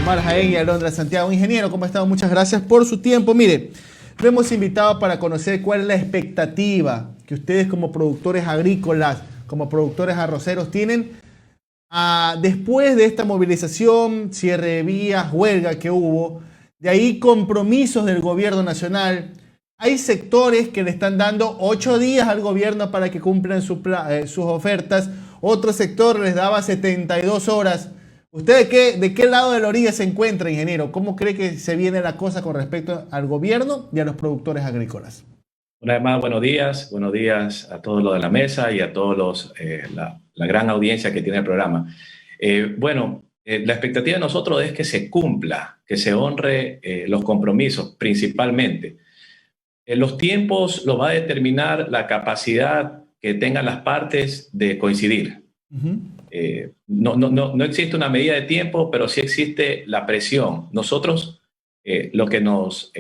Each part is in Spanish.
Omar Jaén y Alondra Santiago. Ingeniero, ¿cómo ha estado? Muchas gracias por su tiempo. Mire, lo hemos invitado para conocer cuál es la expectativa que ustedes como productores agrícolas, como productores arroceros tienen después de esta movilización, cierre de vías, huelga que hubo, de ahí compromisos del gobierno nacional. Hay sectores que le están dando 8 días al gobierno para que cumplan sus ofertas. Otro sector les daba 72 horas. ¿Usted de qué lado de la orilla se encuentra, ingeniero? ¿Cómo cree que se viene la cosa con respecto al gobierno y a los productores agrícolas? Una vez más, buenos días a todos los de la mesa y a todos la gran audiencia que tiene el programa. La expectativa de nosotros es que se cumpla, que se honre los compromisos principalmente. Los tiempos lo va a determinar la capacidad que tengan las partes de coincidir. No existe una medida de tiempo, pero sí existe la presión. Nosotros, lo que nos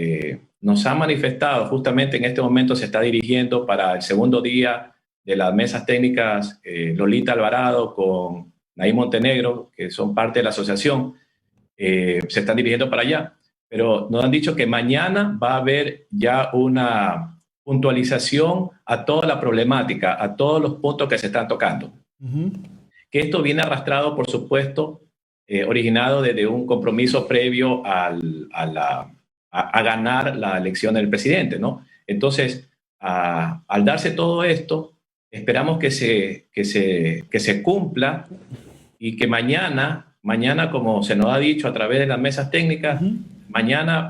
ha manifestado justamente en este momento se está dirigiendo para el segundo día de las mesas técnicas Lolita Alvarado con Naim Montenegro, que son parte de la asociación, se están dirigiendo para allá. Pero nos han dicho que mañana va a haber ya una puntualización a toda la problemática, a todos los puntos que se están tocando. Que esto viene arrastrado, por supuesto, originado desde un compromiso previo a ganar la elección del presidente, ¿no? Entonces, al darse todo esto, esperamos que se cumpla y que mañana, como se nos ha dicho a través de las mesas técnicas, mañana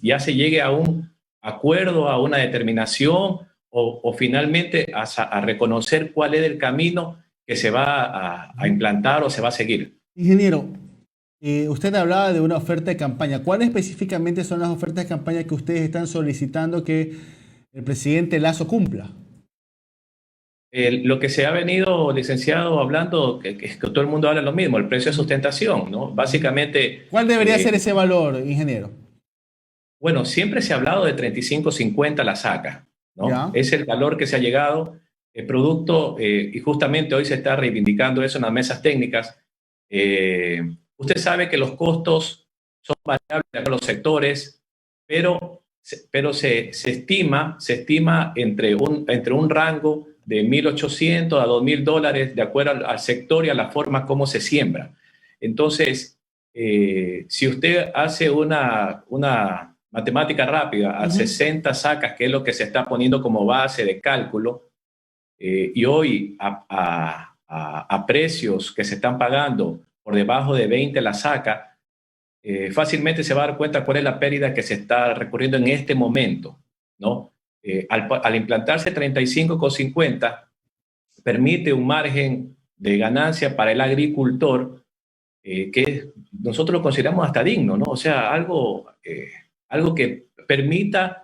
ya se llegue a un acuerdo, a una determinación o finalmente a reconocer cuál es el camino que se va a implantar o se va a seguir. Ingeniero, usted hablaba de una oferta de campaña. ¿Cuáles específicamente son las ofertas de campaña que ustedes están solicitando que el presidente Lasso cumpla? Lo que se ha venido, licenciado, hablando, que todo el mundo habla lo mismo, el precio de sustentación, ¿no? Básicamente... ¿Cuál debería ser ese valor, ingeniero? Bueno, siempre se ha hablado de 35.50 la saca, ¿no? ¿Ya? Es el valor que se ha llegado, el producto, y justamente hoy se está reivindicando eso en las mesas técnicas. Usted sabe que los costos son variables en los sectores, pero se estima entre un rango de $1.800 a $2.000 de acuerdo al sector y a la forma como se siembra. Entonces, si usted hace una matemática rápida a 60 sacas, que es lo que se está poniendo como base de cálculo, y hoy a precios que se están pagando por debajo de 20 la saca, fácilmente se va a dar cuenta cuál es la pérdida que se está recurriendo en este momento, ¿no? Al implantarse 35.50, permite un margen de ganancia para el agricultor que nosotros lo consideramos hasta digno, ¿no? O sea, algo que permita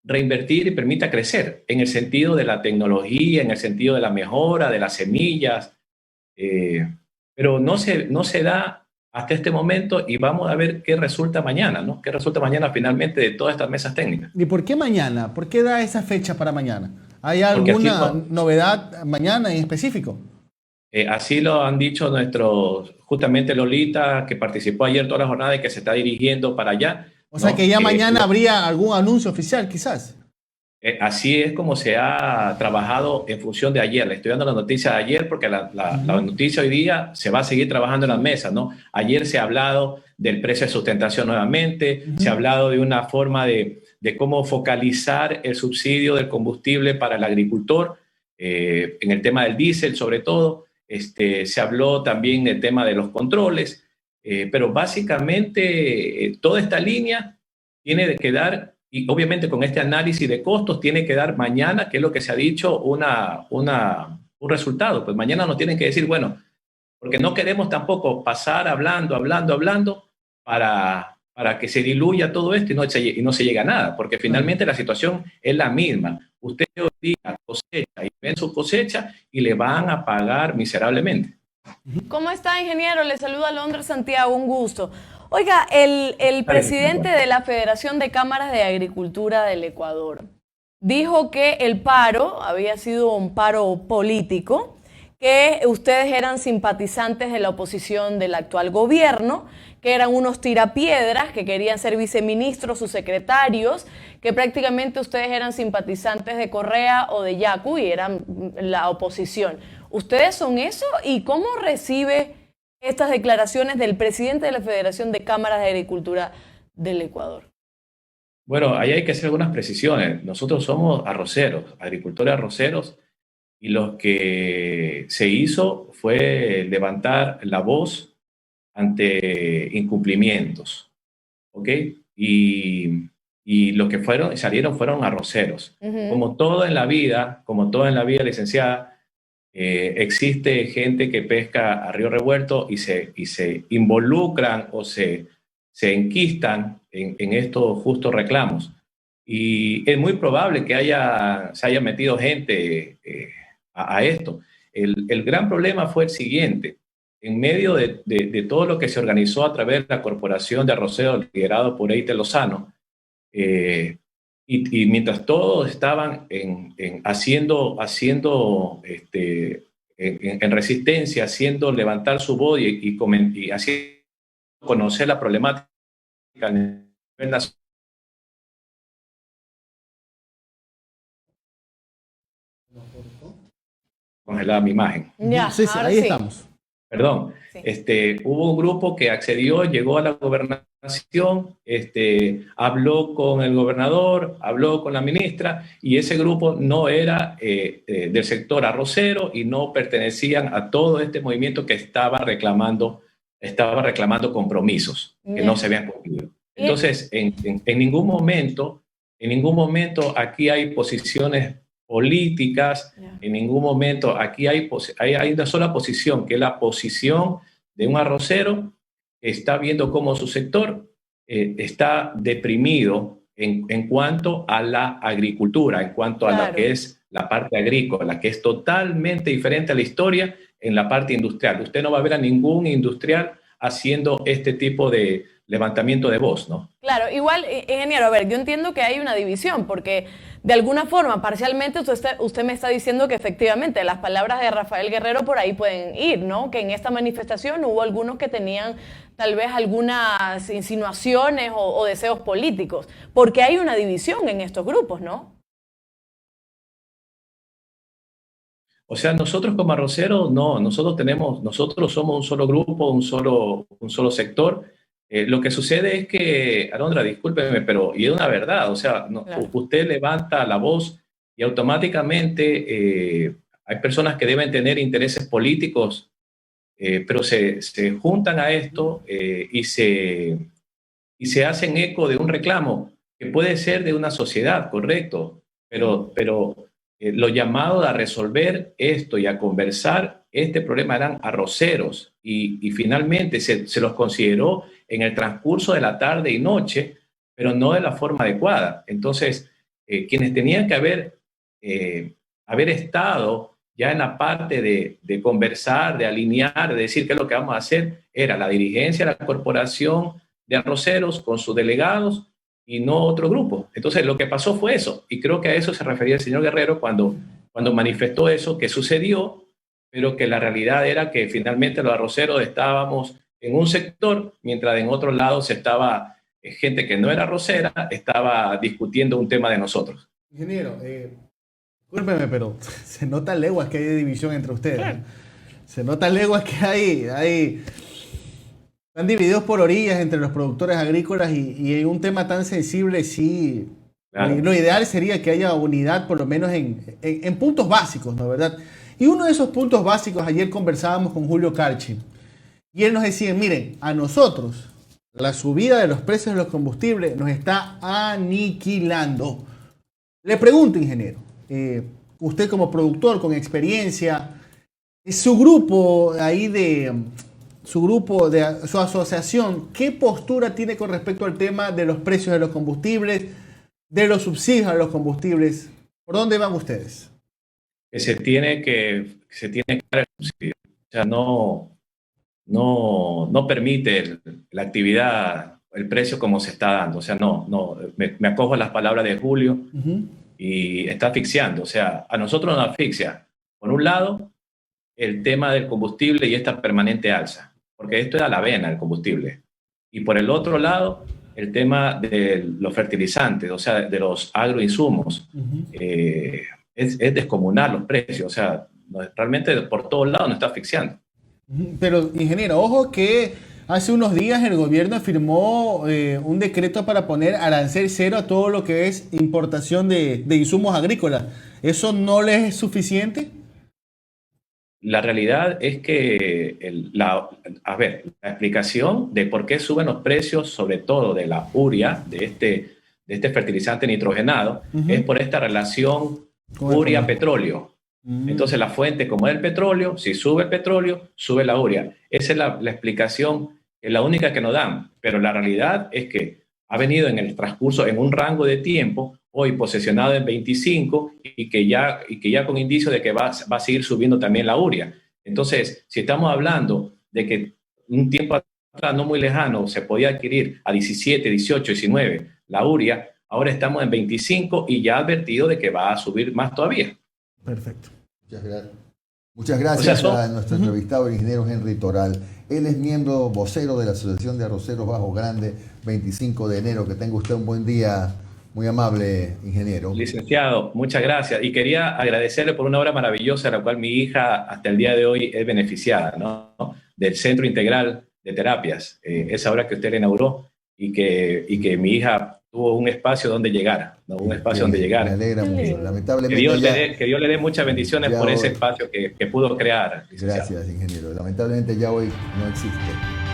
reinvertir y permita crecer en el sentido de la tecnología, en el sentido de la mejora, de las semillas, pero no se da hasta este momento y vamos a ver qué resulta mañana, ¿no? ¿Qué resulta mañana finalmente de todas estas mesas técnicas? ¿Y por qué mañana? ¿Por qué da esa fecha para mañana? ¿Hay alguna novedad mañana en específico? Así lo han dicho justamente Lolita, que participó ayer toda la jornada y que se está dirigiendo para allá. O sea, que ya mañana habría algún anuncio oficial, quizás. Así es como se ha trabajado en función de ayer. Le estoy dando la noticia de ayer porque la noticia hoy día se va a seguir trabajando en las mesas, ¿no? Ayer se ha hablado del precio de sustentación nuevamente, se ha hablado de una forma de cómo focalizar el subsidio del combustible para el agricultor, en el tema del diésel sobre todo. Se habló también del tema de los controles, pero básicamente toda esta línea tiene que dar, y obviamente con este análisis de costos, tiene que dar mañana, que es lo que se ha dicho, un resultado. Pues mañana nos tienen que decir, bueno, porque no queremos tampoco pasar hablando para que se diluya todo esto y no se llegue a nada, porque finalmente la situación es la misma. Usted hoy día cosecha y ven su cosecha y le van a pagar miserablemente. ¿Cómo está, ingeniero? Le saluda Alondra Santiago, un gusto. Oiga, el presidente de la Federación de Cámaras de Agricultura del Ecuador dijo que el paro había sido un paro político, que ustedes eran simpatizantes de la oposición del actual gobierno, que eran unos tirapiedras, que querían ser viceministros o secretarios, que prácticamente ustedes eran simpatizantes de Correa o de Yacu y eran la oposición. ¿Ustedes son eso? ¿Y cómo recibe estas declaraciones del presidente de la Federación de Cámaras de Agricultura del Ecuador? Bueno, ahí hay que hacer algunas precisiones. Nosotros somos arroceros, agricultores arroceros, y lo que se hizo fue levantar la voz ante incumplimientos, ¿ok? Y lo que salieron fueron arroceros. Como todo en la vida, licenciada, existe gente que pesca a río revuelto y se involucran o se enquistan en estos justos reclamos. Y es muy probable que se haya metido gente a esto. El gran problema fue el siguiente. En medio de todo lo que se organizó a través de la Corporación de Arroceros liderado por Eite Lozano, y mientras todos estaban haciendo en resistencia, haciendo levantar su voz y haciendo conocer la problemática a nivel nacional. Congelada mi imagen. Ya, sí, ahí sí. estamos. Perdón. Sí. Hubo un grupo que accedió, llegó a la gobernación, habló con el gobernador, habló con la ministra, y ese grupo no era del sector arrocero y no pertenecían a todo este movimiento que estaba reclamando compromisos que no se habían cumplido. Entonces, en ningún momento aquí hay posiciones políticas, en ningún momento aquí hay una sola posición, que es la posición de un arrocero que está viendo cómo su sector está deprimido en cuanto a la agricultura, en cuanto a la que es la parte agrícola, que es totalmente diferente a la historia en la parte industrial. Usted no va a ver a ningún industrial haciendo este tipo de levantamiento de voz, ¿no? Claro, igual, ingeniero, a ver, yo entiendo que hay una división, porque de alguna forma, parcialmente, usted me está diciendo que efectivamente las palabras de Rafael Guerrero por ahí pueden ir, ¿no? Que en esta manifestación hubo algunos que tenían tal vez algunas insinuaciones o deseos políticos, porque hay una división en estos grupos, ¿no? O sea, nosotros como arroceros, no, nosotros somos un solo grupo, un solo sector. Lo que sucede es que, Alondra, discúlpeme, pero y es una verdad, o sea, claro, usted levanta la voz y automáticamente hay personas que deben tener intereses políticos, pero se juntan a esto y se hacen eco de un reclamo que puede ser de una sociedad, correcto, pero los llamados a resolver esto y a conversar este problema eran arroceros y finalmente se los consideró en el transcurso de la tarde y noche, pero no de la forma adecuada. Entonces, quienes tenían que haber estado ya en la parte de conversar, de alinear, de decir qué es lo que vamos a hacer, era la dirigencia de la corporación de arroceros con sus delegados y no otro grupo. Entonces, lo que pasó fue eso, y creo que a eso se refería el señor Guerrero cuando manifestó eso, que sucedió, pero que la realidad era que finalmente los arroceros estábamos en un sector, mientras en otro lado gente que no era arrocera, estaba discutiendo un tema de nosotros. Ingeniero, discúlpeme, pero se nota leguas que hay división entre ustedes. Claro. Se nota leguas que hay están divididos por orillas entre los productores agrícolas y en un tema tan sensible, sí, claro, lo ideal sería que haya unidad por lo menos en puntos básicos, ¿no? ¿Verdad? Y uno de esos puntos básicos, ayer conversábamos con Julio Carchi, y él nos decía, miren, a nosotros la subida de los precios de los combustibles nos está aniquilando. Le pregunto, ingeniero, usted como productor con experiencia, su grupo su asociación, ¿qué postura tiene con respecto al tema de los precios de los combustibles, de los subsidios a los combustibles? ¿Por dónde van ustedes? Que se tiene que dar el subsidio. O sea, no permite la actividad, el precio como se está dando. O sea, me acojo a las palabras de Julio y está asfixiando. O sea, a nosotros nos asfixia, por un lado, el tema del combustible y esta permanente alza, porque esto es a la vena el combustible. Y por el otro lado, el tema de los fertilizantes, o sea, de los agroinsumos. Es descomunal los precios, o sea, realmente por todos lados nos está asfixiando. Pero, ingeniero, ojo que hace unos días el gobierno firmó un decreto para poner arancel cero a todo lo que es importación de insumos agrícolas. ¿Eso no les es suficiente? La realidad es que, la explicación de por qué suben los precios, sobre todo de la urea, de este fertilizante nitrogenado, es por esta relación urea-petróleo. Entonces la fuente, como es el petróleo, si sube el petróleo, sube la urea. Esa es la explicación, es la única que nos dan, pero la realidad es que ha venido en el transcurso, en un rango de tiempo, hoy posesionado en 25 y que ya con indicios de que va a seguir subiendo también la urea. Entonces, si estamos hablando de que un tiempo atrás, no muy lejano, se podía adquirir a 17, 18, 19 la urea, ahora estamos en 25 y ya ha advertido de que va a subir más todavía. Perfecto. Muchas gracias a nuestro entrevistado, el ingeniero Henry Toral. Él es miembro vocero de la Asociación de Arroceros Bajo Grande, 25 de enero. Que tenga usted un buen día. Muy amable, ingeniero. Licenciado, muchas gracias. Y quería agradecerle por una obra maravillosa, la cual mi hija hasta el día de hoy es beneficiada, ¿no? Del Centro Integral de Terapias. Esa obra que usted le inauguró y que mi hija tuvo un espacio donde llegar, ¿no? Un espacio donde llegar. Me alegra mucho. Lamentablemente que Dios le dé muchas bendiciones por ese espacio que pudo crear. Gracias, ingeniero. Lamentablemente ya hoy no existe.